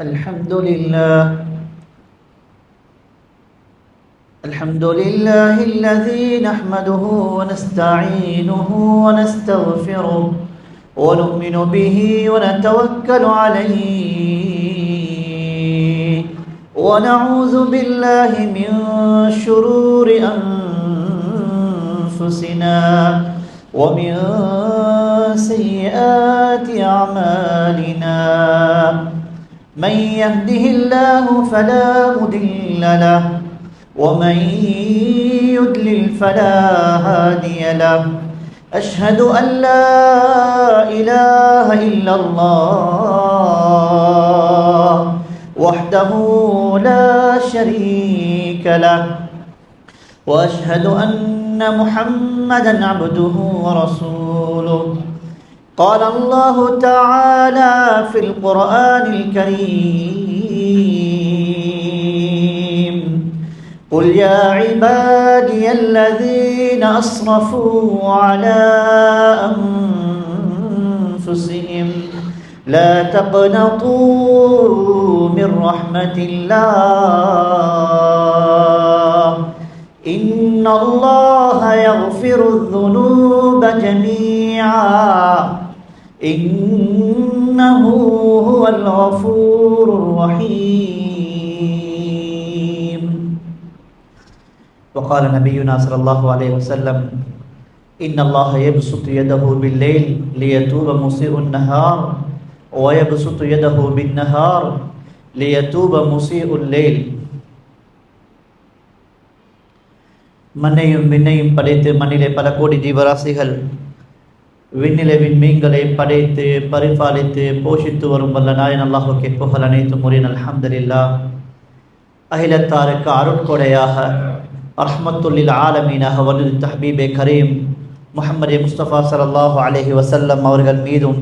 الحمد لله الحمد لله الذي نحمده ونستعينه ونستغفره ونؤمن به ونتوكل عليه ونعوذ بالله من شرور أنفسنا ومن سيئات أعمالنا من يهده الله فلا مضل له ومن يضلل فلا هادي له أشهد أن لا إله إلا الله وحده لا شريك له وأشهد أن محمدا عبده ورسوله قال الله تعالى في القرآن الكريم قل يا عبادي الذين أسرفوا على أنفسهم لا تقنطوا من رحمة الله إن الله يغفر الذنوب جميعا إنه هو الغفور الرحيم وقال نبينا صلى الله عليه وسلم إن الله يبسط يده بالليل ليتوب مسيء النهار ويبسط يده بالنهار ليتوب مسيء الليل மண்ணையும் விண்ணையும் படைத்து மண்ணிலே பல கோடி ஜீவராசிகள் விண்ணிலே விண்மீன்களை படைத்து பரிபாலித்து போஷித்து வரும் வல்ல நாயன் அல்லாஹுக்கே புகழ் அனைத்தும் முறையின் அல்ஹம்துலில்லாஹ். அகிலத்தாருக்கு அருட்கொடையாக ரஹ்மத்துல்லில் ஆலமீனாக வல்லுல் தஹ்பீபே கரீம் முஹம்மது முஸ்தபா ஸல்லல்லாஹு அலைஹி வஸல்லம் அவர்கள் மீதும்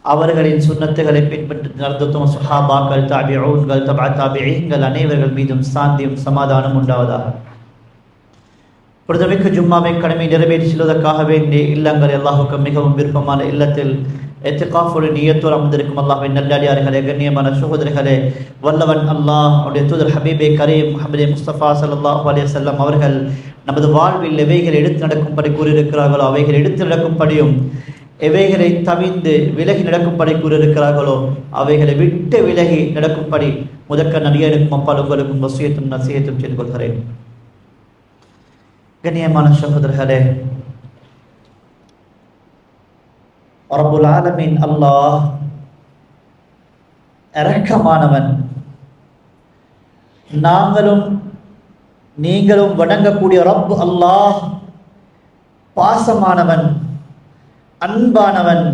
அவர்களின் சுன்னத்துகளை பின்பற்றி நடந்தும் சுஹாபாக்கள் தாபிஊன்கள் தபா தாபிஈன்கள் அனைவர்கள் மீதும் சாந்தியும் சமாதானம் உண்டாவதாக. பொழுதுமிக்க ஜும்மாவை கடமை நிறைவேற்றி செல்வதற்காக வேண்டிய இல்லங்கள் அல்லாஹுக்கு மிகவும் விருப்பமான இல்லத்தில் எத்திகாஃபுடைய நியத்தோடு அமர்ந்திருக்கும் அல்லாஹ்வின் நல்லடியார்களே, கண்ணியமான சகோதரர்களே, வல்லவன் அல்லாஹ் அவருடைய தூதர் ஹபீபே கரீம் முஹம்மது முஸ்தபா ஸல்லல்லாஹு அலைஹி வஸல்லம் அவர்கள் நமது வாழ்வில் எவைகளை எடுத்து நடக்கும்படி கூறியிருக்கிறார்களோ அவைகளை எடுத்து நடக்கும்படியும் எவைகளை தவிர்ந்து விலகி நடக்கும்படி கூறியிருக்கிறார்களோ அவைகளை விட்டு விலகி நடக்கும்படி முதற்க நடிகருக்கும் அப்பால் உங்களுக்கும் வசியத்தும் நசியத்தும் செய்து கொள்கிறேன். கண்ணியமான சகோதரர்களே, ரப்புல் ஆலமீன் அல்லாஹ் இரக்கமானவன். நாங்களும் நீங்களும் வணங்கக்கூடிய ரப் அல்லாஹ் பாசமானவன், அன்பானவன்.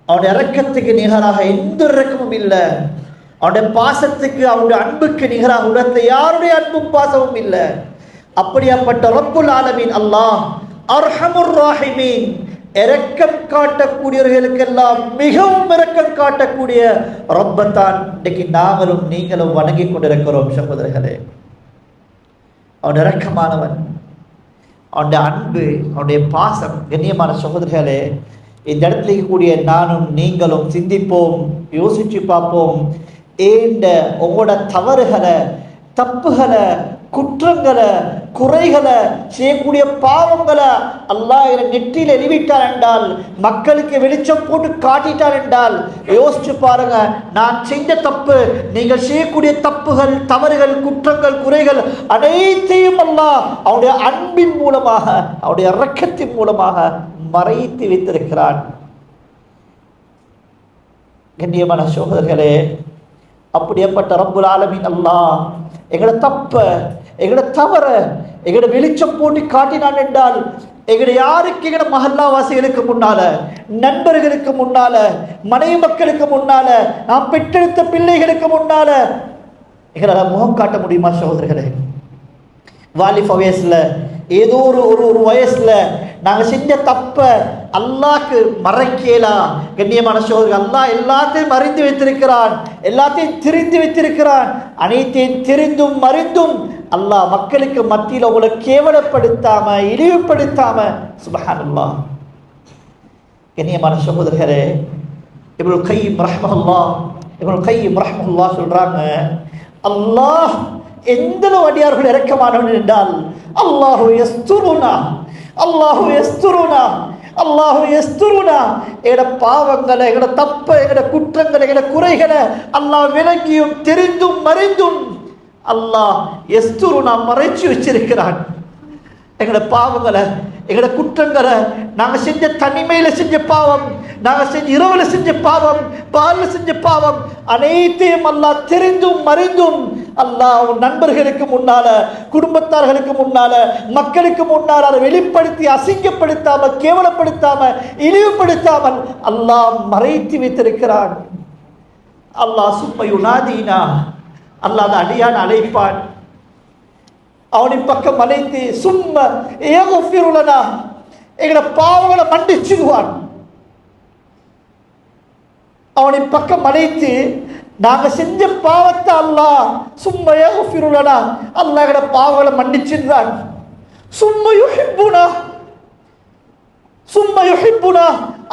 அவனுடைய இரக்கத்துக்கு நிகராக எந்த இரக்கமும் இல்லை. அவனுடைய பாசத்துக்கு அவனுடைய அன்புக்கு நிகராக உலகத்தில் யாருடைய அன்பும் பாசமும் இல்லை. அப்படியாப்பட்ட ரப்புல் ஆலமீன் அல்லாஹ் அர்ஹமுர் ராஹிமீன், இரக்கம் காட்டக்கூடியவர்களுக்கெல்லாம் மிகவும் இரக்கம் காட்டக்கூடிய ரப்பத்தான் இன்றைக்கு நாங்களும் நீங்களும் வணங்கி கொண்டிருக்கிறோம். சகோதரர்களே, அவன் இரக்கமானவன், அவனுடைய அன்பு, அவனுடைய பாசம். கண்ணியமான சகோதரர்களே, இந்த இடத்துல இருக்கக்கூடிய நானும் நீங்களும் சிந்திப்போம், யோசிச்சு பார்ப்போம். ஏண்ட உங்களோட தவறுகளை, தப்புகளை, குற்றங்களை, குறைகளை, செய்யக்கூடிய பாவங்களை அல்லாஹ் நெற்றியில் எறிவிட்டார் என்றால், மக்களுக்கு வெளிச்சம் போட்டு காட்டிட்டார் என்றால், யோசிச்சு பாருங்க. நான் செஞ்ச தப்பு, நீங்கள் செய்யக்கூடிய தப்புகள், தவறுகள், குற்றங்கள், குறைகள் அனைத்தையும் அல்லாஹ் அவனுடைய அன்பின் மூலமாக, அவனுடைய இரக்கத்தின் மூலமாக மறைத்து வைத்திருக்கிறான். கண்ணியமான சகோதரர்களே, அப்படியேப்பட்ட ரப்புல் ஆலமீன் அல்லாஹ் எங்களோட தப்ப, எங்களோட தவற எங்களோட வெளிச்சம் போட்டு காட்டினான் என்றால், எங்களோட யாருக்கு, எங்களோட மஹல்லாவாசிகளுக்கு முன்னால, நண்பர்களுக்கு முன்னால, மனைவி மக்களுக்கு முன்னால, நாம் பெற்றெடுத்த பிள்ளைகளுக்கு முன்னால எங்களால் முகம் காட்ட முடியுமா சகோதரர்களே? வாலிப வயசுல, ஏதோ ஒரு வயசுல நாங்கள் செஞ்ச தப்ப அல்லாஹ்க்கு மறைக்கலாம். கண்ணியமான சகோதரர்கள், அல்லாஹ் எல்லாத்தையும் மறைந்து வைத்திருக்கிறான், எல்லாத்தையும் தெரிந்து வைத்திருக்கிறான். அனைத்தையும் தெரிந்தும் மறைந்தும் அல்லாஹ் மக்களுக்கு மத்தியில் உங்களை கேவலப்படுத்தாம, இழிவுபடுத்தாம, சுப்ஹானல்லாஹ். கண்ணியமான சகோதரர்களே, இப்னுல் கய்யிம் ரஹ்மத்துல்லாஹ் இப்னுல் கையிம் ரஹ்மத்துல்லாஹ் சொல்றாங்க, அல்லாஹ் எந்த அடியார்கள் இரக்கமானவன் என்றால் அல்லாஹு யஸ்துருனா, அல்லாஹு யஸ்துருனா, அல்லாஹு யஸ்துருனா. எங்கட பாவங்களை, எங்கட தப்ப, எங்கட குற்றங்களை, எங்கட குறைகளை அல்லாஹ் விளங்கியும் தெரிந்தும் மறைந்தும் அல்லாஹ் யஸ்துருனா மறைச்சு வச்சிருக்கிறான். எங்கட பாவங்களை, எங்கட குற்றங்களை, நாங்க செஞ்ச தனிமையில செஞ்ச பாவம், நாங்க செஞ்ச இரவுல செஞ்ச பாவம், பால்ல செஞ்ச பாவம் அனைத்தையும் அல்லாஹ் தெரிந்தும் மறைந்தும் அல்லாஹ் நண்பர்களுக்கு முன்னால, குடும்பத்தார்களுக்கு முன்னால, மக்களுக்கு முன்னால அதை வெளிப்படுத்தி அசிங்கப்படுத்தாம, கேவலப்படுத்தாம, இழிவுபடுத்தாமல் அல்லாஹ் மறைத்து வைத்திருக்கிறான். அல்லாஹ் சும்மா யுனாதீனா, அல்லாஹ் அந்த அடியான் அழைப்பான். அவனின் பக்கம் அழைத்து சும்மா ஏகோஃபிருலனா, எங்களை பாவங்களை மன்னிச்சிடுவான். அவனின் பக்கம் அழைத்து நாங்க செஞ்ச பாவத்தை அல்லாஹ் சும்மா ஏகோஃபிருலனா, அல்லாஹ் எங்களை பாவங்களை மன்னிச்சிடுறான். சும்மா யுஹிப்புனா, சும்மா யுஹிப்புனா,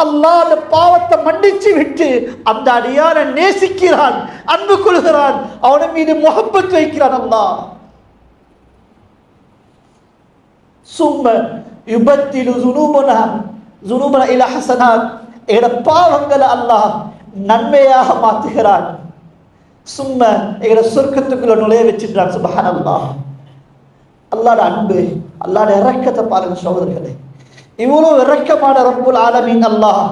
அல்லாஹ் அந்த பாவத்தை மன்னிச்சு விட்டு அந்த அடியானை நேசிக்கிறான், அன்பு கொள்கிறான், அவன மீது முஹப்பத் வைக்கிறான். அல்லாஹ் சும்ம யுபத்திலு ஸுனூபனா இலா ஹஸனாத், எங்கட பாவங்களை அல்லாஹ் நன்மையாக மாற்றுகிறான். சும்ம எங்கட சொர்க்கத்துக்குள்ள நுழைய வச்சிருக்கிறான். சுப்ஹானல்லாஹ். அல்லாஹ்வுடைய அன்பு, அல்லாஹ்வுடைய இரக்கத்தை பாருங்க சகோதரர்களே. இவ்வளவு இரக்கமான ரப்புல் ஆலமீன் அல்லாஹ்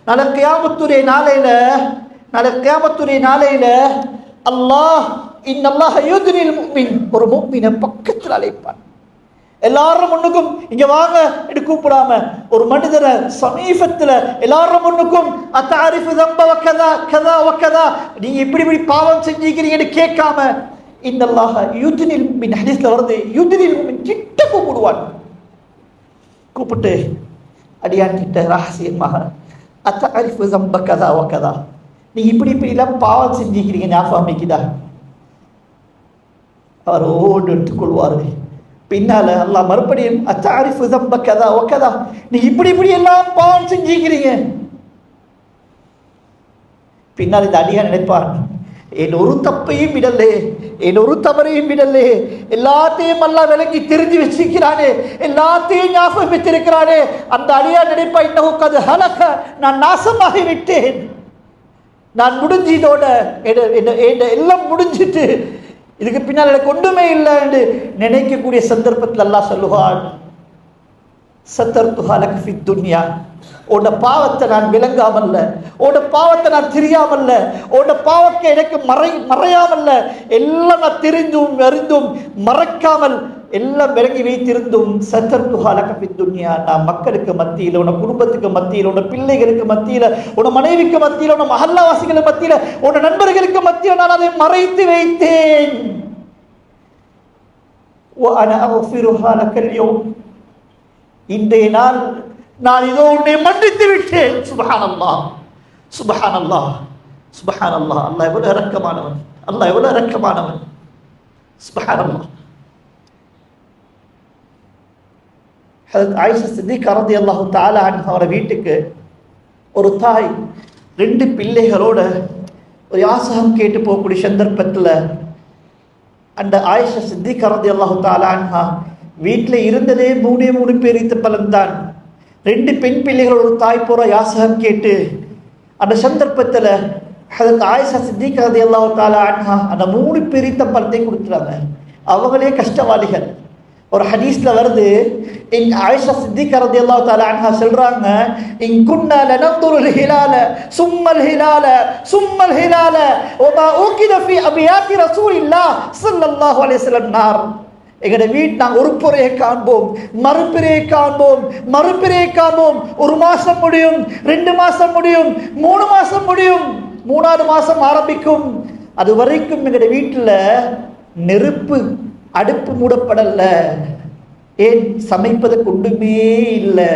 நாளை கியாமத்துடைய நாளையில அல்லாஹ் இன்னல்லாஹ யுத்னில் முஃமின், ஒரு முஃமினை பக்கத்தில் அழைப்பான். எல்லாரும் முன்னுக்கும் இங்க வாங்க என்று கூப்பிடாம, ஒரு மனிதரை சமீபத்தில் எல்லாரும் முன்னுக்கும் அத்தாரிஃபு தம்ப வக்கதா கதா வக்கதா, நீங்க இப்படி இப்படி பாவம் செஞ்சிருக்கிறீங்கன்னு கேட்காம, இன்னல்லாஹ யுத்னில் முஃமின், ஹதீஸ்ல வருது, யுத்னில் முஃமின், கிட்ட கூப்பிடுவான். கூப்பிட்டு அடியான் கிட்ட ரகசியமாக அத்தாரிஃபு தம்ப கதா வக்கதா, நீங்க இப்படி இப்படி எல்லாம் பாவம் செஞ்சிருக்கிறீங்க ஞாபகம் வைக்குதா? அவர் ஓடு எடுத்துக்கொள்வார்கள். பின்னால அல்லாஹ் மறுபடியும் அத்தாரிஃபு தம்ப கதா வக்கதா, நீ இப்படி இப்படி எல்லாம் பாவம் செஞ்சிருக்கிறீங்க. பின்னால் இந்த அடியான் நினைப்பான், என் ஒரு தப்பையும் விடலே, என் ஒரு தவறையும் விடலே, எல்லாத்தையும் அல்லாஹ் விளங்கி தெரிஞ்சு வச்சிருக்கிறானே, எல்லாத்தையும் ஞாபகம் வச்சிருக்கிறானே. அந்த அடியான் நினைப்பா, இன்னஹு கத் ஹலக, நான் நாசமாகி விட்டேன், நான் முடிஞ்சதோட எல்லாம் முடிஞ்சிட்டு, இதுக்கு பின்னால் எனக்கு ஒன்றுமே இல்லை என்று நினைக்கக்கூடிய சந்தர்ப்பத்தில் அல்லாஹ் சொல்லுவான், சத்தர்துஹா லக ஃபித் துன்யா, உன்னை பாவத்தை நான் விளங்காமல்ல, உன்னை பாவத்தை நான் தெரியாமல்ல, உன்னை பாவத்தை எனக்கு மறையாமல்ல, எல்லாம் நான் தெரிந்தும் அறிந்தும் மறைக்காமல் எல்லாம் விளங்கி வைத்திருந்தும், சத்தர்துஹா லக ஃபித் துன்யா, நான் மக்களுக்கு மத்தியில், உன குடும்பத்துக்கு மத்தியில், உன பிள்ளைகளுக்கு மத்தியில், உன மனைவிக்கு மத்தியில், உன மஹல்லாவாசிகளுக்கு மத்தியில், உன நண்பர்களுக்கு மத்தியில் நான் அதை மறைத்து வைத்தேன். وأنا أغفرها لك اليوم, இன்றைய நாள் நான் இதோ உன்னை மன்னித்து விட்டேன். சுப்ஹானல்லாஹ், சுப்ஹானல்லாஹ், சுப்ஹானல்லாஹ். அல்லாஹ் எவ்வளவு இரக்கமானவன், அல்லாஹ் எவ்வளவு இரக்கமானவன். சுப்ஹானல்லாஹ். ஹஜ்ரத் ஆயிஷா சித்திகா ரலியல்லாஹு தஆலா அன்ஹா வீட்டுக்கு ஒரு தாய் 2 பிள்ளைகளோட ஒரு யாசகம் கேட்டு போகக்கூடிய சந்தர்ப்பத்தில் அந்த ஆயிஷா சித்திகா ரலியல்லாஹு தஆலா அன்ஹா வீட்டில் இருந்ததே 3 பேரித்த பலன்தான். 2 பெண் பிள்ளைகள் ஒரு தாய் போற யாசகம் கேட்டு அந்த சந்தர்ப்பத்தில் ஹஜ்ரத் ஆயிஷா சித்திகா ரலியல்லாஹு தஆலா அன்ஹா அந்த 3 பேரித்த பலத்தை கொடுத்துறாங்க. அவங்களே கஷ்டவாளிகள். ஒரு ஹதீஸ்ல வருது, ஆயிஷா சித்திகா ரலியல்லாஹு தஆலா அன்ஹா சொல்றாங்க, இன் குன்னா லனதுருல் ஹிலால சும்மல் ஹிலால சும்மல் ஹிலால வமா உகித ஃபீ அபியாத்தி ரசூலில்லாஹ் ஸல்லல்லாஹு அலைஹி வஸல்லம் நார். எங்கட வீட்டு நாங்கள் ஒரு புறையை காண்போம், மறுபிறையை காண்போம், மறுபிறையை காண்போம். 1 மாசம் முடியும், 2 மாசம் முடியும், 3 மாசம் முடியும், 3வது மாசம் ஆரம்பிக்கும். அது வரைக்கும் எங்கட வீட்டில் நெருப்பு அடுப்பு மூடப்படல. ஏன்? சமைப்பதற்கு ஒன்றுமே இல்லை.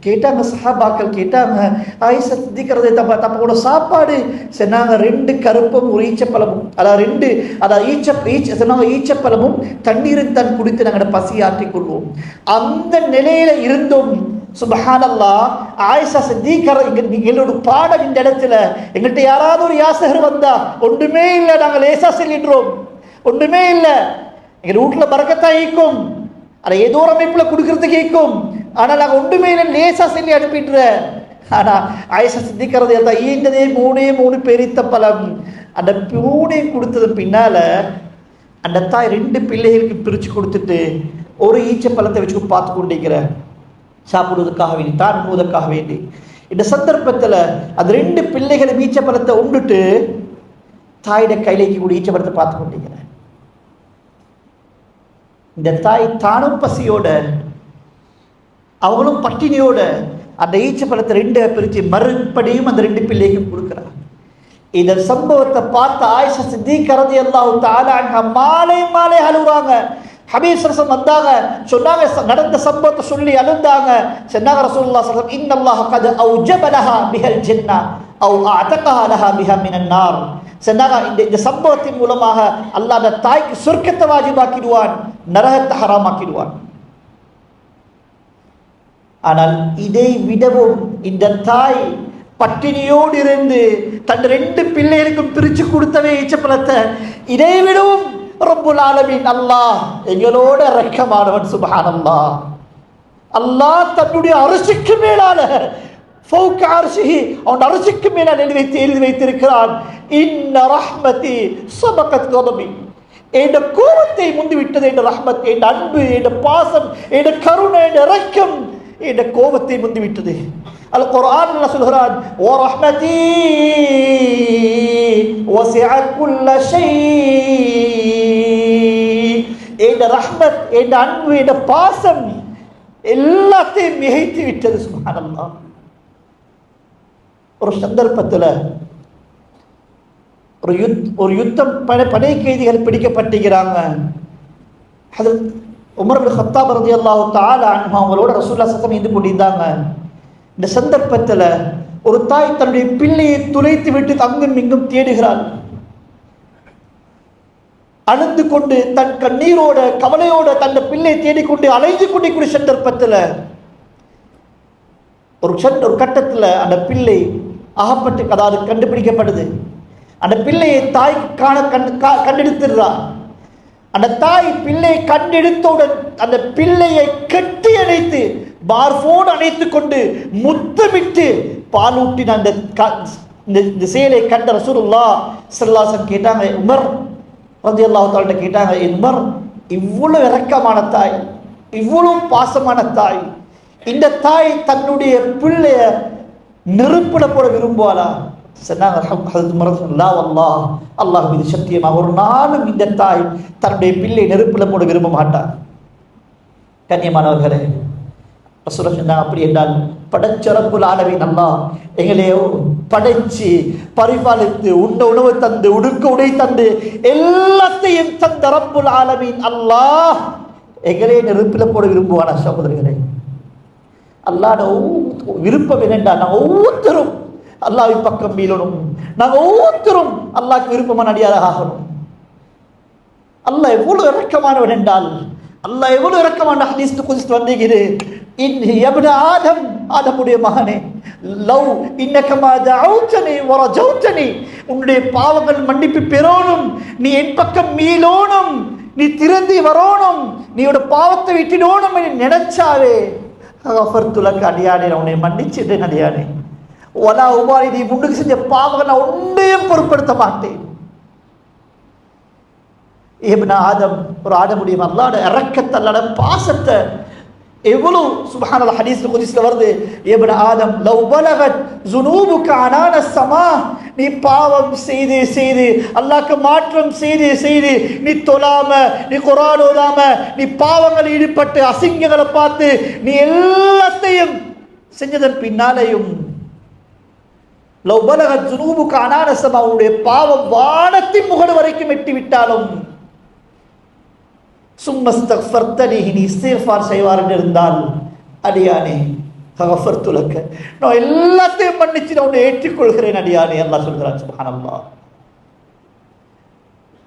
கேட்டாங்க சஹாபாக்கள், கேட்டாங்க ஆயிஷா சித்திக்கிறது தப்போட சாப்பாடு சொன்னாங்க, 2 கருப்பும் 1 ஈச்சப்பழமும், சொன்னாங்க ஈச்சப்பழமும் தண்ணீரும் தான் குடித்து நாங்கள் பசி ஆற்றிக் கொள்வோம். அந்த நிலையில இருந்தும் சுப்ஹானல்லாஹ். ஆயிஷா சித்திகர் எங்களோட பாடம் இந்த இடத்துல எங்கள்கிட்ட யாராவது ஒரு யாசகர் வந்தா ஒன்றுமே இல்லை, நாங்கள் லேசா சொல்லிடுறோம், ஒன்றுமே இல்லை, எங்கள் வீட்டில் பறக்கத்தா ஈக்கும், அதை ஏதோ ஒரு அமைப்பில் கொடுக்கறதுக்கு ஈக்கும், ஆனால் நாங்கள் ஒன்றுமே இல்லை லேசா சொல்லி அனுப்பிடுற. ஆனால் ஆயிஷா சித்திக்கிறது எல்லாம் ஈந்ததே மூணு பெரித்த பழம். அந்த மூணையும் கொடுத்தது பின்னால அந்த தாய் 2 பிள்ளைகளுக்கு பிரித்து கொடுத்துட்டு ஒரு ஈச்ச பழத்தை வச்சு பார்த்து கொண்டிருக்கிற, சாப்பிடுவதற்காக வேண்டி, தான் உண்ணுவதற்காக வேண்டி. இந்த சந்தர்ப்பத்தில் அந்த 2 பிள்ளைகளும் ஈச்ச பழத்தை உண்டுட்டு தாயிட கையிலேக்கு கூட ஈச்ச பழத்தை பார்த்து கொண்டிருக்கிற. இந்த தாய் தானும் பசியோட அவங்களும் பட்டினியோட அந்த ஈச்ச பழத்தை 2 பிரித்து மறுபடியும் அந்த 2 பிள்ளைக்கும் கொடுக்குறார். இந்த சம்பவத்தை பார்த்த ஆயிஷா சித்திகா ரலியல்லாஹு தஆலா அன்ஹா மாலை அழுவாங்க. ஹபீஸ் ரசூல் வந்தாங்க, சொன்னாங்க, நடந்த சம்பவத்தை சொல்லி அழுந்தாங்க. சொன்னாங்க ரசூலுல்லாஹி ஸல்லல்லாஹு அலைஹி வஸல்லம், இன்னல்லாஹ கத் அவ்ஜப லஹா பிஹல் ஜன்னah அவ் அஅதகஹா லஹா பிஹா மினன் நார். சொன்னாங்க, இந்த சம்பவத்தின் மூலமாக அல்லாஹ் அந்த தாய்க்கு சொர்க்கத்தை வாஜிபாக்கிடுவான், நரகத்தை ஹராமாக்கிடுவான். ஆனால் இதை விடவும் இந்த தாய் பட்டினியோடு இருந்து தன் 2 பிள்ளைகளுக்கும் பிரிச்சு கொடுத்தவே ஈச்சப்பழத்தை, இதை விடவும் ரப்புல் ஆலமீன் அல்லாஹ் எங்களோட இரக்கமானவன். சுப்ஹானல்லாஹ். அல்லாஹ் தன்னுடைய அரிசிக்கு மேலான ஃபௌக அர்ஷிஹி, அவன் அரிசிக்கு மேலான எழுதி வைத்திருக்கிறான், இன்ன ரஹ்மதி சபகத் கதபி, என்ற கோபத்தை முந்திவிட்டது என்ற ரஹ்மத், என்ற அன்பு, என்ற பாசம், என்ற கருணை, என்ற இரக்கம் என்ற கோபத்தை முந்திவிட்டது. அல் குர்ஆன் அல்லாஹ் சொல்கிறான், வ ரஹ்மதி வஸிஅத் குல்ல ஷை, என்ற ரஹ்மத், என்ற அன்பு, என்ற பாசம் எல்லாத்தையும் மிகைத்து விட்டது. சுப்ஹானல்லாஹ். ஒரு சந்தர்ப்பத்தில் ஒரு யுத்தம் படை கைதிகள் பிடிக்கப்பட்டிருக்கிறாங்க. ஹஜ்ரத் உமர் இப்னு கத்தாப் ரலியல்லாஹு தஆலா அன்ஹு அவங்களோட ரசூலுல்லாஹி ஸல்லல்லாஹு அலைஹி வஸல்லம் கொண்டிருந்தாங்க. இந்த சந்தர்ப்பத்தில் ஒரு தாய் தன்னுடைய பிள்ளையை துளைத்து விட்டு அங்கும் இங்கும் தேடுகிறாள். அழுந்து கொண்டு தன் கண்ணீரோட கவலையோட தன் பிள்ளையை தேடிக்கொண்டு அலைந்து கொண்டிருக்கிற சந்தர்ப்பத்தில் ஒரு கட்டத்தில் அந்த பிள்ளை அகப்பட்டு, அதாவது கண்டுபிடிக்கப்படுது. அந்த பிள்ளையை தாய் கண்டெடுத்துடுறா. அந்த தாய் பிள்ளையை கண்டெடுத்தவுடன் அந்த பிள்ளையை கட்டி அணைத்து, பார்போடு அணைத்து கொண்டு முத்தமிட்டு பாலூட்டின இந்த செயலை கண்ட ரசூலுல்லாஹ் ஸல்லல்லாஹு அலைஹி வஸல்லம் கேட்டாங்க, உமர் ரலியல்லாஹு தஆலா கேட்டாங்க, உமர், இவ்வளவு இரக்கமான தாய், இவ்வளவு பாசமான தாய், இந்த தாய் தன்னுடைய பிள்ளைய நெருப்பிட போட விரும்புவாளா? சொன்னாங்க, அல்லாஹ் மீது சத்தியமாக ஒரு நாளும் இந்த தாய் தன்னுடைய பிள்ளை நெருப்பில போட விரும்ப மாட்டார். கண்ணியமானவர்களே, ரசூலுல்லாஹ் சொன்னாங்க, அப்படி என்றால் படைச்ச ரப்புல் ஆலமீன் அல்லாஹ் எங்களையோ படைச்சு பரிபாலித்து உண்ண உணவு தந்து உடுக்க உடை தந்து எல்லாத்தையும் தந்த ரப்புல் ஆலமீன் அல்லாஹ் எங்களே நெருப்பில போட விரும்புவானா? சகோதரர்களே, அல்லாஹ் விருப்பம் என்னென்றால் நாங்கள் ஒவ்வொருத்தரும் அல்லாஹ்வின் பக்கம் மீளணும், நாங்கள் ஒவ்வொருத்தரும் அல்லாஹ்க்கு விருப்பமான அடியாராக ஆகணும். அல்லாஹ் எவ்வளவு இரக்கமானவன் என்றால், அல்லாஹ் எவ்வளவு இரக்கமான ஹதீஸ் குத்ஸி வந்திருக்கிறது, ஆதம், ஆதமுடைய மகனே, லவ் இன்னக மா தஅவுதனி வ ரஜௌதனி, உன்னுடைய பாவங்கள் மன்னிப்பு பெறணும், நீ என் பக்கம் மீளணும், நீ திருந்தி வரணும், நீயோட பாவத்தை விட்டுடணும் என்று நினைச்சாவே கஃபர்துலக, அடியானே உன்னை மன்னிச்சிட்டேன் அடியானே, வலா உபாரி, நீ முன்னுக்கு செஞ்ச பாவங்கள் நான் ஒன்றையும் பொருட்படுத்த மாட்டேன். இப்னு ஆதம், ஒரு ஆதமுடைய அல்லாஹ்வோட இரக்கத்தை, அல்லாஹ்வோட பாசத்தை எவ்வளவு சுப்ஹானல்லாஹ் ஹதீஸ் குத்ஸில வருது, இப்னு ஆதம் லவ் பலகத் ஸுனூபுக அனான ஸமா, நீ பாவம் செய்து செய்து அல்லாஹ்க்கு மாற்றம் செய்து செய்து நீ தொழாம, நீ குர்ஆன் ஓதாம, நீ பாவங்களில் ஈடுபட்டு அசிங்கங்களை பார்த்து நீ எல்லாத்தையும் செஞ்சதன் பின்னாலேயும் லவ் பலகத் ஸுனூபுக அனான ஸமா, உன்னுடைய பாவம் வானத்தின் முகடு வரைக்கும் எட்டி விட்டாலும் சும்மஸ்தக்ஃபர்தனி, நீ இஸ்திக்ஃபார் செய்வார் என்று இருந்தால், அடியானே கஃபர்துலக, நான் எல்லாத்தையும் மன்னிச்சு நான் உன்னை ஏற்றுக்கொள்கிறேன் அடியானே, அல்லாஹ் சொல்கிறான். சுப்ஹானல்லாஹ்.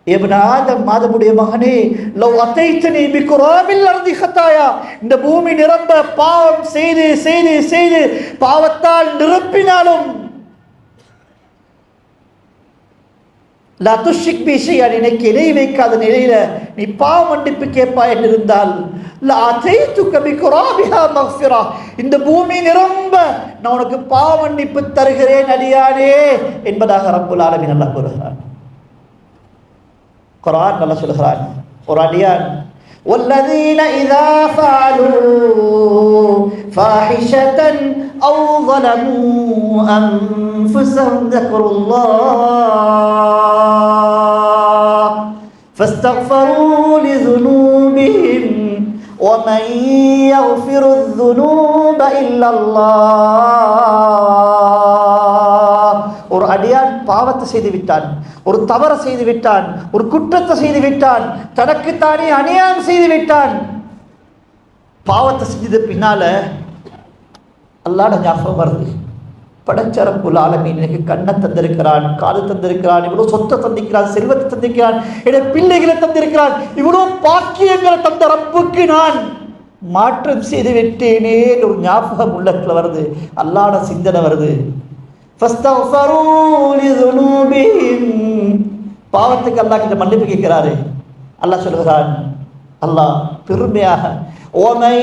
இப்ன ஆதம், ஆதமுடைய மகனே, லவ் அதைத்தனி பிகுராபில் அர்தி ஹதாயா, இந்த பூமி நிரம்ப பாவம் செய்து செய்து செய்து பாவத்தால் நிரப்பினாலும், லா துஷ்ரிக் பி ஷைஅன், எனக்கு இணை வைக்காத நிலையில நீ பாவ மன்னிப்பு கேட்பாய் என்றிருந்தால், லா அதைதுக பிகுராபிஹா மக்ஃபிரா, இந்த பூமி நிரம்ப நான் உனக்கு பாவ மன்னிப்பு தருகிறேன் அடியானே என்பதாக ரப்புல் ஆலமீன் அல்லாஹ் கூறுகிறான். குர்ஆன் அல்லாஹ் சொல்கிறான், ஒரு அடியான், والذين إذا فعلوا فاحشة أو ظلموا أنفسهم ذكروا الله فاستغفروا لذنوبهم ومن يغفر الذنوب إلا الله. ஒரு அடியான் பாவத்தை செய்து விட்டான், ஒரு தவறை செய்து விட்டான், ஒரு குற்றத்தை செய்து விட்டான், தனக்குத்தானே அநியாயம் செய்து விட்டான். பாவத்தை செஞ்சது பின்னால அல்லாஹ்ட ஞாபகம் வருது. படைச்ச ரப்புல் ஆலமீன் எனக்கு கண்ணை தந்திருக்கிறான், காது தந்திருக்கிறான், இவ்வளவு சொத்தை தந்திருக்கிறான், செல்வத்தை தந்திருக்கிறான், என்னுடைய பிள்ளைகளை தந்திருக்கிறான், இவ்வளவு பாக்கியங்களை தந்த ரப்புக்கு நான் மாற்றம் செய்து விட்டேனே ஒரு ஞாபகம் உள்ளத்துல வருது, அல்லாஹ்ட சிந்தனை வருது. பாவத்துக்கு அல்லாஹ் கிட்ட மன்னிப்பு கேட்கிறாரு. அல்லாஹ் சொல்கிறான், அல்லாஹ் பெருமையாக, وَمَن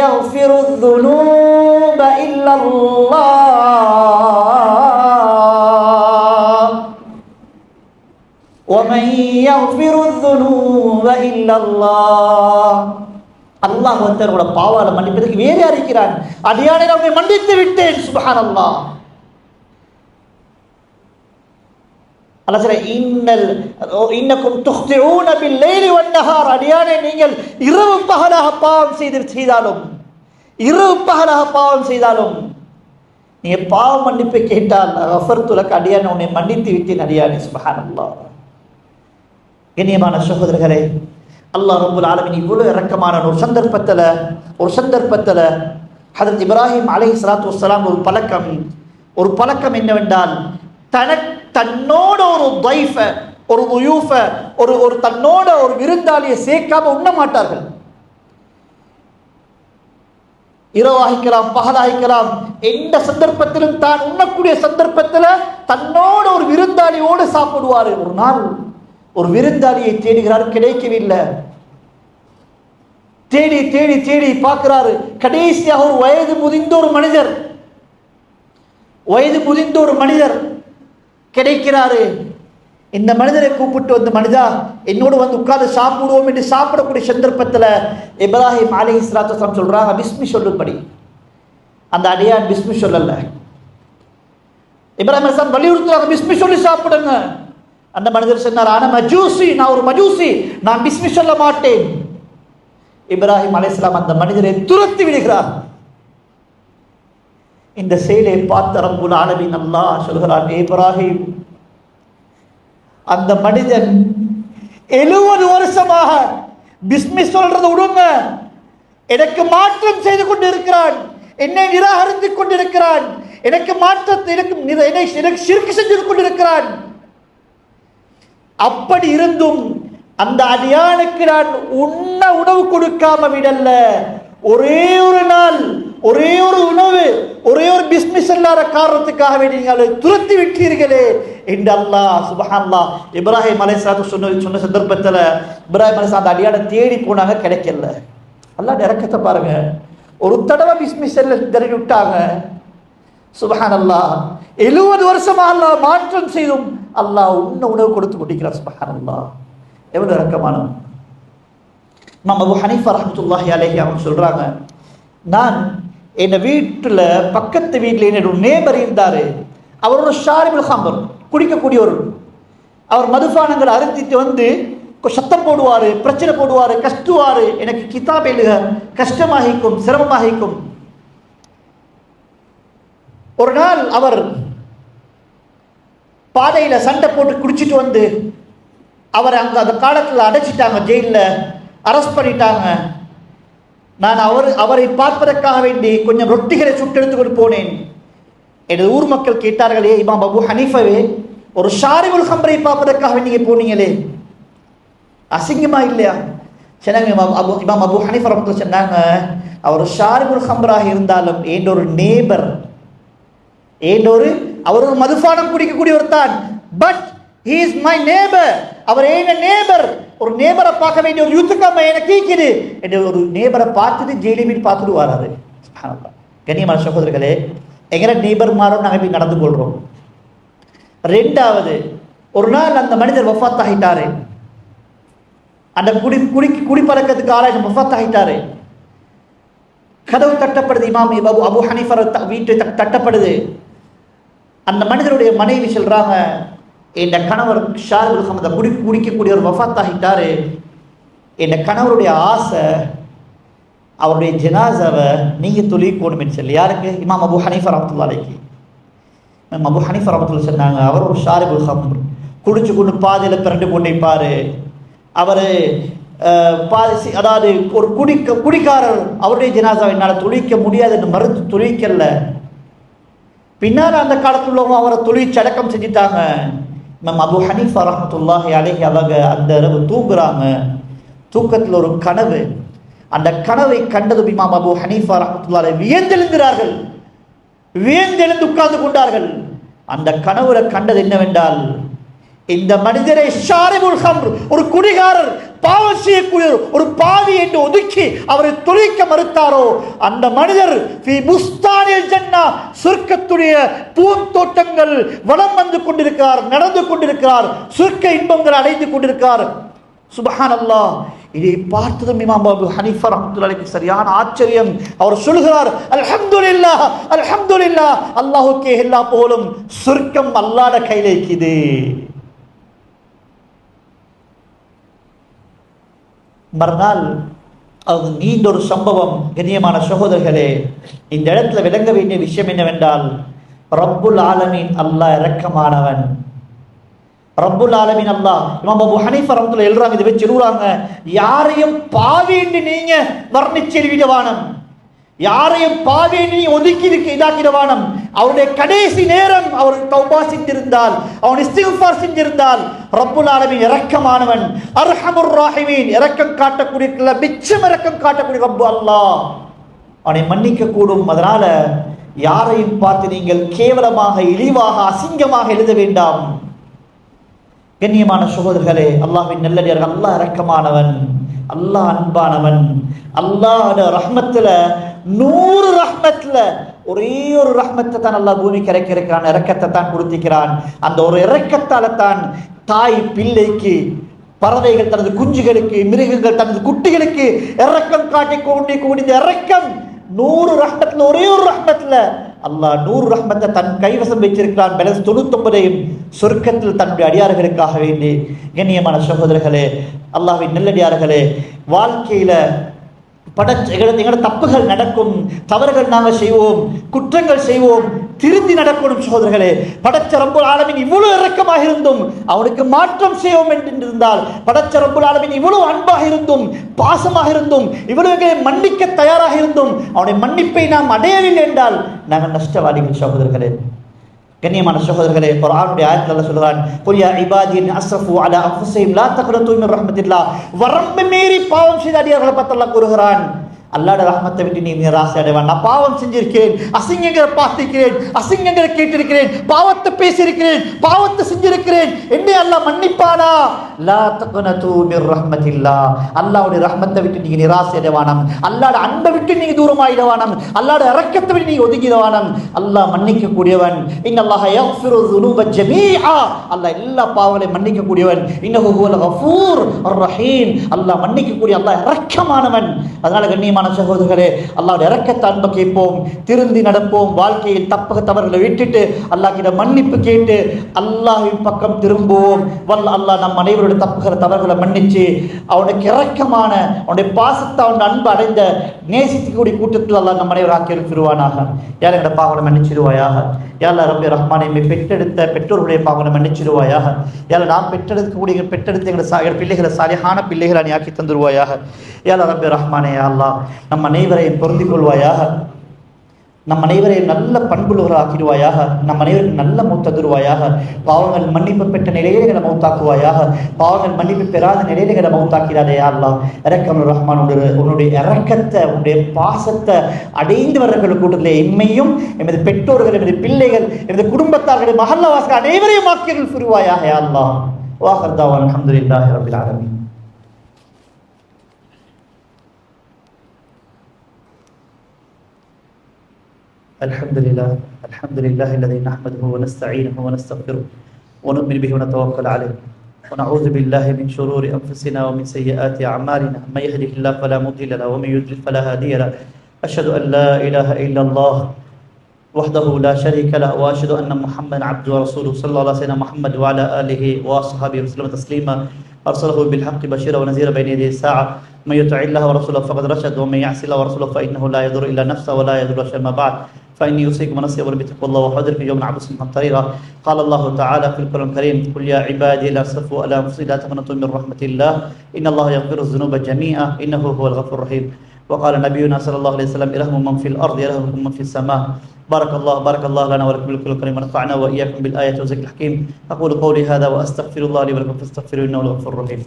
يَغْفِرُ الذُّنُوبَ إِلَّا اللَّهُ وَمَن يَغْفِرُ الذُّنُوبَ إِلَّا اللَّهُ. அல்லாஹ் தன்னோட பாவங்களை மன்னிப்பதற்கு வேறு யார் இருக்கிறான்? அடியானை நான் மன்னித்து விட்டேன். சுப்ஹானல்லாஹ். அல்லாஹ் சொல்ற, இன்னக்கும் துக்திஊன பில்-லைலி வன்-நஹார், அடியானே நீங்கள் இரவு பகலாக பாவம் செய்தாலும், இரவு பகலாக பாவம் செய்தாலும் நீங்க பாவ மன்னிப்பை கேட்டால் கஃபர்து லக, அடியானே உன்னை மன்னித்து விட்டேன் அடியானே. சுப்ஹானல்லாஹ். கண்ணியமான சகோதரர்களே, அல்லாஹ் ரப்புல் ஆலமீன் இவ்வளவு இரக்கமான ஒரு சந்தர்ப்பத்தில் ஹஜ்ரத் இப்ராஹிம் அலைஹிஸ்ஸலாத்து வஸ்ஸலாம் ஒரு பழக்கம் என்னவென்றால், தன்னோட ஒரு தைஃப, ஒரு துயூஃப, ஒரு தன்னோட ஒரு விருந்தாளியை சேர்க்காம உண்ண மாட்டார்கள். இரவாகிக்கலாம், பகலாகிக்கலாம், எந்த சந்தர்ப்பத்திலும் தான் உண்ணக்கூடிய சந்தர்ப்பத்தில் தன்னோட ஒரு விருந்தாளியோடு சாப்பிடுவாரு. ஒரு நாள் ஒரு விருந்தாளியை தேடுகிறார், கிடைக்கவில்லை. தேடி தேடி தேடி பார்க்கிறாரு. கடைசியாக ஒரு வயது முதிர்ந்த ஒரு மனிதர் கிடைக்கிறாரு. இந்த மனிதரை கூப்பிட்டு வந்து, மனிதா என்னோடு வந்து உட்கார்ந்து சாப்பிடுவோம் என்று சாப்பிடக்கூடிய சந்தர்ப்பத்தில் இப்ராஹிம் அலைஹிஸ்ஸலாத்து வஸலாம் சொல்றாங்க, பிஸ்மி சொல்லும்படி. அந்த அடியான் பிஸ்மி சொல்லல. இப்ராஹிம் அலைஹிஸ்ஸலாம் வலியுறுத்துறாங்க, பிஸ்மி சொல்லி சாப்பிடுங்க. அந்த மனிதர் சொன்னார், நான் ஒரு மஜூசி, நான் பிஸ்மி சொல்ல மாட்டேன். இப்ராஹிம் அலைஹிஸ்ஸலாம் அந்த மனிதரை துரத்தி விடுகிறார். இந்த செயலை பார்த்த ரப்புல் ஆலமீன் அல்லாஹ் சொல்கிறான், இப்ராஹிம், அந்த மனிதன் 70 வருஷமாக பிஸ்மி சொல்றது விடுங்க, எனக்கு மாற்றம் செய்து கொண்டிருக்கிறான், என்னை நிராகரித்து கொண்டிருக்கிறான், எனக்கு ஷிர்க் செஞ்சு கொண்டிருக்கிறான். அப்படி இருந்தும் அந்த அடியானுக்கு நான் உணவு கொடுக்காம விடல. ஒரே ஒரு நாள், ஒரே ஒரு உணவு, ஒரே ஒரு பிஸ்மிஸ் இல்லாத காரணத்துக்காக நீங்கள் துரத்தி விட்டீர்களே என்று அல்லாஹ் சுப்ஹானல்லாஹ் இப்ராஹிம் அலைஹிஸ்ஸலாத்து சொன்ன சந்தர்ப்பத்தில் இப்ராஹிம் அலைஹிஸ்ஸலாம் அந்த அடியானை தேடி போனாங்க, கிடைக்கல. அல்லாஹ் இறக்கத்தை பாருங்க. ஒரு தடவை பிஸ்மிஸ் தடவி விட்டாங்க. சுப்ஹானல்லாஹ். 70 வருஷமா அல்லாஹ் மாற்றம் செய்தும் அல்லாஹ் உணவு கொடுத்து கொண்டிருக்கிறார். சுப்ஹானல்லாஹ். எவ்வளவு இறக்கமானவன். இமாம் அபூ ஹனீஃபா ரஹ்மத்துல்லாஹி அலைஹி அவங்க சொல்றாங்க, நான் என் வீட்டில் பக்கத்து வீட்டில் என்னோட நேபர் இருந்தார். அவர் ஒரு ஷாரிபுல் ஹம்ர், குடிக்கக்கூடியவர். அவர் மதுபானங்களை அருந்திட்டு வந்து சத்தம் போடுவார், பிரச்சனை போடுவார், கஷ்டுவார். எனக்கு கிதாப் எழுத கஷ்டமாகிக்கும், சிரமமாகிக்கும். ஒரு நாள் அவர் பாதையில் சண்டை போட்டு குடிச்சிட்டு வந்து அவர் அங்கே அந்த காலத்தில் அடைச்சிட்டாங்க, ஜெயிலில் அரெஸ்ட் பண்ணிட்டாங்க. நான் அவரை பார்ப்பதற்காக வேண்டி கொஞ்சம் ரொட்டிகளை சுட்டெடுத்து கொண்டு போனேன். எனது ஊர் மக்கள் கேட்டார்களே, இமாம் அபூ ஹனீஃபாவே, ஒரு ஷாரிபுல் ஹம்ரை பார்ப்பதற்காக நீங்க போனீங்களே, அசிங்கமா இல்லையா? சொன்னாங்க இமாம் அபு ஹனீஃபா ரஹ்மத்துல்லாஹி சொன்னாங்க, அவர் ஷாரிபுல் ஹம்ராக இருந்தாலும் ஏன் ஒரு நேபர், அவர் ஒரு மதுபானம் குடிக்கக்கூடியவர் தான், but he is my neighbor, அவர் ஏன் நேபர். ஒரு நேபரை பார்க்க வேண்டிய ஒரு யுத்தகம் எனக்கு கேட்குது என்று ஒரு நேபரை பார்த்துட்டு ஜெயிலில் பார்த்துட்டு வராது. கண்ணியமான சகோதரர்களே, எங்கட நேபர்மாரும் நாங்கள் போய் நடந்து கொள்றோம். ரெண்டாவது, ஒரு நாள் அந்த மனிதர் வஃபாத் ஆகிட்டாரு, அந்த குடிப்பழக்கத்துக்கு ஆளாக வஃபாத் ஆகிட்டாரு. கதவு தட்டப்படுது, இமாம் அபு ஹனீஃபா வீட்டு தட்டப்படுது. அந்த மனிதருடைய மனைவி சொல்றாங்க, என் கணவர் ஷாரிபுல் ஹம்த குடிக்கக்கூடிய ஒரு வஃபாத் ஆகிட்டாரு, என் கணவருடைய ஆசை அவருடைய ஜனாசாவை நீங்க தொழிக்கணும்னு சொல்லி. யாருக்கு? இமாம் அபு ஹனீஃபா ரஹ்மத்துல்லாஹி அலைஹி. இமாம் அபு ஹனீஃபா ரஹ்மத்துல்லாஹி சொன்னாங்க, அவர் ஒரு ஷாரிபுல் ஹம்ர், குடிச்சு கொண்டு பாதையில் பிறண்டு கொண்டிருப்பாரு. அவர் அதாவது ஒரு குடிக்காரர், அவருடைய ஜனாசாவை என்னால் தொழிக்க முடியாது என்று மறுத்து தொழிக்கல. பின்னால் அந்த காலத்தில் உள்ளவங்க அவரை தொழிற்சி அடக்கம் செஞ்சுட்டாங்க. இமாம் அபு ஹனீஃபா ரஹ்மத்துல்லாஹி அலைஹி அவங்க அந்த இரவு தூங்குறாங்க. தூக்கத்தில் ஒரு கனவு, அந்த கனவை கண்டதும் இமாம் அபு ஹனீஃபா ரஹ்மத்துல்லாஹி வியந்தெழுந்தார்கள், வியந்தெழுந்து உட்கார்ந்து கொண்டார்கள். அந்த கனவுல கண்டது என்னவென்றால், இந்த மனிதரை ஷாரிபுல் ஹம்ர், ஒரு குடிகாரர், பாவம் செய்யக்கூடிய ஒரு பாவி என்று ஒதுக்கி அவரை தொழிக்க மறுத்தாரோ, அந்த மனிதர் ஃபீ புஸ்தானில் ஜன்னா, சொர்க்கத்துடைய பூந்தோட்டங்கள் வலம் வந்து கொண்டிருக்கிறார், நடந்து கொண்டிருக்கிறார், சொர்க்க இன்பங்கள் அடைந்து கொண்டிருக்கிறார். சுப்ஹானல்லாஹ். இதை பார்த்ததும் இமாம் அபு ஹனீஃபா ரஹ்மத்துல்லாஹி அலைஹி சரியான ஆச்சரியம். அவர் சொல்கிறார், அல்ஹம்துலில்லாஹ் அல்ஹம்துலில்லாஹ், அல்லாஹ்வுக்கே எல்லா புகழும், சொர்க்கம் அல்லாஹ்வுடைய கையில இருக்குது. மறுநாள் அது நீண்ட ஒரு சம்பவம். கண்ணியமான சகோதரர்களே, இந்த இடத்துல விளங்க வேண்டிய விஷயம் என்னவென்றால், ரப்புல் ஆலமீன் அல்லாஹ் இரக்கமானவன். ரப்புல் ஆலமீன் அல்லாஹ். இமாம் அபு ஹனீஃபா ரஹ்மத்துல்லாஹி எழுறாங்க, இதை வச்சு எழுறாங்க, யாரையும் பாவி என்று நீங்க வர்ணிச்சிருவிடவானம், யாரையும் பாவி நீ ஒதுக்கி இதாக்கிடவானம். அவருடைய கடைசி நேரம் அவர் தௌபா செஞ்சிருந்தால், அவன் இஸ்திக்ஃபார் செஞ்சிருந்தால், ரப்புல் ஆலமீன் இரக்கமானவன், அர்ஹமுர் ராஹிமீன், இரக்கம் காட்டக்கூடிய, மிச்சம் இரக்கம் காட்டக்கூடிய ரப்பு அல்லாஹ் அவனை மன்னிக்க கூடும். அதனால யாரையும் பார்த்து நீங்கள் கேவலமாக, இழிவாக, அசிங்கமாக எழுத வேண்டாம். கண்ணியமான சகோதரர்களே, அல்லாஹ்வின் நல்லடியார்கள், அல்லாஹ் இரக்கமானவன், அல்லாஹ் அன்பானவன். அல்லாஹ் ரஹ்மத்துல 100 ரஹ்மத்துல ஒரே ஒரு ரஹ்மத்தை தான் அல்லாஹ் பூமிக்கு இறக்கியிருக்கிறான், இரக்கத்தை தான் கொடுத்திருக்கிறான். அந்த ஒரு இரக்கத்தால தான் தாய் பிள்ளைக்கு, பறவைகள் தனது குஞ்சுகளுக்கு, மிருகங்கள் தனது குட்டிகளுக்கு இரக்கம் காட்டி கூடிய இரக்கம் 100 ரஹ்மத்துல, ஒரே ஒரு ரஹ்மத்துல அல்லாஹ் 100 ரஹ்மத்தை தன் கைவசம் வைத்திருக்கிறான். பேலன்ஸ் 99ஐயும் சொர்க்கத்தில் தன்னுடைய அடியார்களுக்காக வேண்டி. கண்ணியமான சகோதரர்களே, அல்லாஹ்வின் நல்லடியார்களே, வாழ்க்கையில எங்களோட தப்புகள் நடக்கும், தவறுகள் நாங்கள் செய்வோம், குற்றங்கள் செய்வோம், திருந்தி நடக்கணும். சகோதரர்களே, படைச்ச ரப்புல் ஆலமீன் இவ்வளவு இரக்கமாக இருந்தும் அவனுக்கு மாற்றம் செய்வோம் என்றிருந்தால், படைச்ச ரப்புல் ஆலமீன் இவ்வளவு அன்பாக இருந்தும், பாசமாக இருந்தும், இவ்வளவு மன்னிக்க தயாராக இருந்தும் அவனுடைய மன்னிப்பை நாம் அடையவில்லை என்றால் நாங்கள் நஷ்டவாதிகள். சகோதரர்களே, கண்ணியமான சகோதரர்களே, குர்ஆனுடைய ஆயத்தில் அல்லாஹ் சொல்றான், குல் யா இபாதின் அஸ்ரஃபு அலா அன்ஃபுஸிஹிம் லா தக்னது மின் ரஹ்மத்தில்லாஹ். வரம்பு மீறி பாவம் செய்த அடியார்களை பார்த்து அல்லாஹ் கூறுகிறான், அல்லாஹ்வுடைய ரஹ்மத்தை விட்டு நீ நிராசை அடைவான். நான் பாவம் செஞ்சிருக்கிறேன், அசிங்கங்களை பார்த்திருக்கிறேன், அசிங்கங்களை கேட்டிருக்கிறேன், பாவத்தை பேசியிருக்கிறேன், பாவத்தை செஞ்சிருக்கிறேன், என்னை அல்லாஹ் மன்னிப்பானா? லா தக்னது மின் ரஹ்மத்தில்லாஹ். அல்லாஹ்வுடைய ரஹ்மத்தை விட்டு நீங்க நிராசை அடைவானாம், அல்லாஹ்வுடைய அன்பை விட்டு நீங்க தூரமாயிடுவானாம், அல்லாஹ்வுடைய இரக்கத்தை விட்டு நீங்க ஒதுங்கிடுவானாம். அல்லாஹ் மன்னிக்க கூடியவன். இன்னல்லாஹ யக்ஃபிரு ذுனூப ஜமீஆ. அல்லாஹ் எல்லா பாவங்களையும் மன்னிக்க கூடியவன். இன்னஹு ஹுவல் கஃபூர் அர் ரஹீம். அல்லாஹ் மன்னிக்க கூடிய, அல்லாஹ் இரக்கமானவன். அதனால கண்ணியமான சகோதரர்களே, அல்லாஹ்வுடைய இரக்கத்தை அன்பை கேட்போம், திருந்தி நடப்போம். வாழ்க்கையில் தவறுகளை விட்டுட்டு அல்லாஹ் கிட்ட மன்னிப்பு கேட்டு அல்லாஹ்வின் பக்கம் திரும்புவோம். வல்ல அல்லாஹ் நம் அனைவருடைய தவறுகளை மன்னிச்சு அவனுக்கு இரக்கமான, அவனுடைய பாசத்தை, அவனுடைய அன்பு அடைந்த நேசிக்கக்கூடிய கூட்டத்தில் அல்லாஹ் நம் அனைவரும் ஆக்கி இருக்கிறானாக. யார் எங்களோட பாவங்களை மன்னிச்சிடுவாயாக. யார் ரப்பி ரஹ்மானே, பெற்றெடுத்த பெற்றோர்களுடைய பாவங்களை மன்னிச்சிடுவாயாக. யார் நாம் பெற்றெடுத்த எங்கள் பிள்ளைகளை சாலிஹான பிள்ளைகளை நீ ஆக்கி தந்துருவாயாக. யார் ரப்பி ரஹ்மானே, அல்லாஹ் நம் அனைவரையும் பொருந்திக் கொள்வாயாக. நம் அனைவரையும் நல்ல பண்புள்ளவர்கள் ஆக்கிடுவாயாக. நம் அனைவருக்கும் நல்ல மௌத்த தருவாயாக. பாவங்கள் மன்னிப்பு பெற்ற நிலையில மௌத்தாக்குவாயாக. பாவங்கள் மன்னிப்பு பெறாத நிலையில மௌத்தாக்கிறாரே அல்லாஹ். இரக்கம் ரஹ்மான், உன்னுடைய இரக்கத்தை, உன்னுடைய பாசத்தை அடைந்தவர்கள் கூட்டத்திலே எம்மையும், எமது பெற்றோர்கள், எமது பிள்ளைகள், எமது குடும்பத்தார்கள், மஹல்லாவாசிகள் அனைவரையும் ஆக்கியர்கள் புரிவாயாக யா அல்லாஹ். வாஹர் தாவான் அல்ஹம்துலில்லாஹி ரப்பில் ஆலமீன். الحمد لله الذي نحمده ونستعينه ونستغفره ونؤمن به ونتوكل عليه ونعوذ بالله من شرور أنفسنا ومن سيئات أعمالنا. من يهده الله فلا مضل له ومن يضلل فلا هادي له. أشهد أن لا إله إلا الله وحده لا شريك له وأشهد أن محمدا عبده ورسوله صلى الله عليه وسلم محمد وعلى آله وصحبه وسلم تسليما. أرسله بالحق بشيرا ونذيرا بين يدي الساعة. من يطع الله ورسوله فقد رشد ومن يعص الله ورسوله فإنه لا يضر إلا نفسه ولا يضر شيئا. ما بعد فإني أوصيكم ونفسي بتقوى الله وحذركم يوما عبوسا قمطريرا. قال الله تعالى في القرآن الكريم: قل يا عبادي لا تسرفوا على أنفسكم لا تقنطوا من رحمة الله إن الله يغفر الذنوب جميعا إنه هو الغفور الرحيم. وقال نبينا صلى الله عليه وسلم: إرحموا من في الأرض يرحمكم من في السماء. بارك الله لنا ولكم بالكل الكريم ونفعنا وإياكم بالآيات والذكر الحكيم. أقول قولي هذا وأستغفر الله لي ولكم فاستغفروه إنه هو الغفور الرحيم.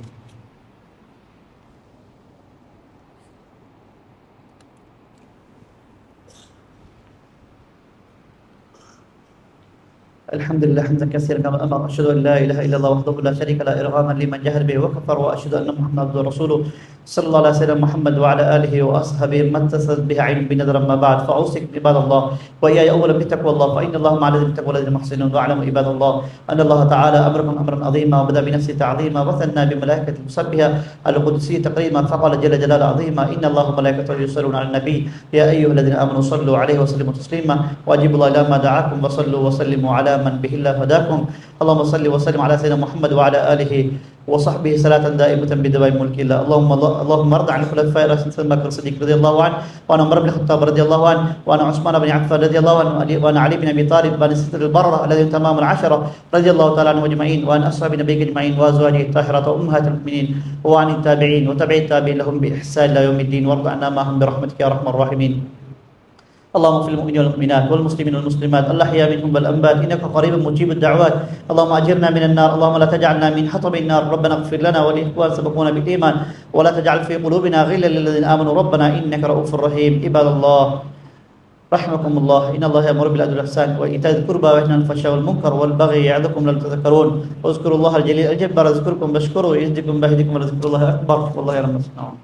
الحمد لله حمدا كثيرا كما امر. اشهد ان لا اله الا الله وحده لا شريك له ارغاما لمن جهل به وكفر. واشهد ان محمدا عبده ورسوله صلى الله عليه وسلم محمد وعلى اله واصحابه ما اتصلت به عين بنذر. ما بعد فاوصيكم عباد الله واياي اولا بتقوى الله فان الله مع الذين اتقوا والذين محسنون. واعلموا عباد الله ان الله تعالى امركم امرا عظيما وبدا بنفسه تعظيما وثنى بملائكته المسبحه القدسيه تقريما فقال جل جلاله عظيما: ان الله وملائكته يصلون على النبي يا ايها الذين امنوا صلوا عليه وسلموا تسليما. واجيبوا الله الى ما دعاكم وصلوا وسلموا على من به الله هداكم. اللهم صل وسلم على سيدنا محمد وعلى اله وصحبه صلاة دائمة بدوام ملك الله. اللهم ارض عن الخلفاء الراشدين سيدنا بكر الصديق رضي الله عنه، وعن عمر بن الخطاب رضي الله عنه، وعن عثمان بن عفان رضي الله عنه، وعن علي بن ابي طالب وعن الستة البرة الذين تمام العشرة رضي الله تعالى عنهم اجمعين، وعن اصحاب نبيك اجمعين وازواجه الطاهرات وامهات المؤمنين، وعن التابعين وتبع التابعين لهم باحسان الى يوم الدين، وارض عنا معهم برحمتك يا ارحم الراحمين. اللهم في المؤمنين والمؤمنات والمسلمين والمسلمات الاحياء منهم والاموات انك قريب مجيب الدعوات. اللهم اجرنا من النار، اللهم لا تجعلنا من حطب النار. ربنا اغفر لنا ولاخوان سبقونا بالايمان ولا تجعل في قلوبنا غلا للذين امنوا ربنا انك رؤوف رحيم. عباد الله رحمكم الله، ان الله يامر بالعدل والاحسان وايتاء ذي القربى وينهى عن الفحشاء والمنكر والبغي يعظكم لعلكم تذكرون. واذكروا الله الجليل الجبار يذكركم واشكروه يزدكم بهدكم ولذكر الله اكبر والله يعلم ما تصنعون.